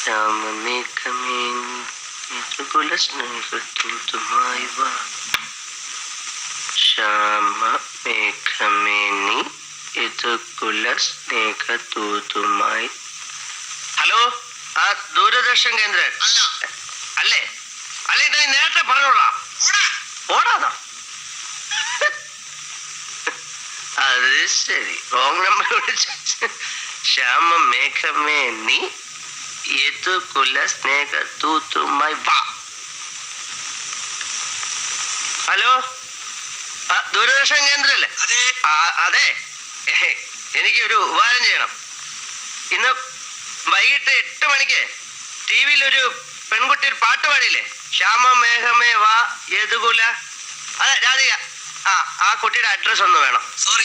ശ്യാമമേഘമേ സ്നേഹത്തൂതുമായി വാ. ശ്യാമമേഘമേ നീ ഇതുകുല സ്നേഹത്തൂതുമായി. ഹലോ, ആ ദൂരദർശൻ കേന്ദ്രൻ അല്ലേ? അല്ലേ, ഇത് നേരത്തെ പറഞ്ഞോളാം. ഓടാതാ? അത് ശരി, റോങ് നമ്പർ വിളിച്ച. ശ്യാമമേഘമേ നീ യദുകുല സ്നേഹത്തൂതുമായി വാ. ഹലോ, ദൂരദർശൻ കേന്ദ്രല്ലേ? അതെ, എനിക്കൊരു ഉപകാരം ചെയ്യണം. ഇന്ന് വൈകിട്ട് 8 മണിക്ക് TV-യിൽ ഒരു പെൺകുട്ടി ഒരു പാട്ട് പാടിയില്ലേ? ശ്യാമമേഘമേ വാ യദുകുല. അതെ, രാധിക. ആ കുട്ടിയുടെ അഡ്രസ് ഒന്ന് വേണം. സോറി.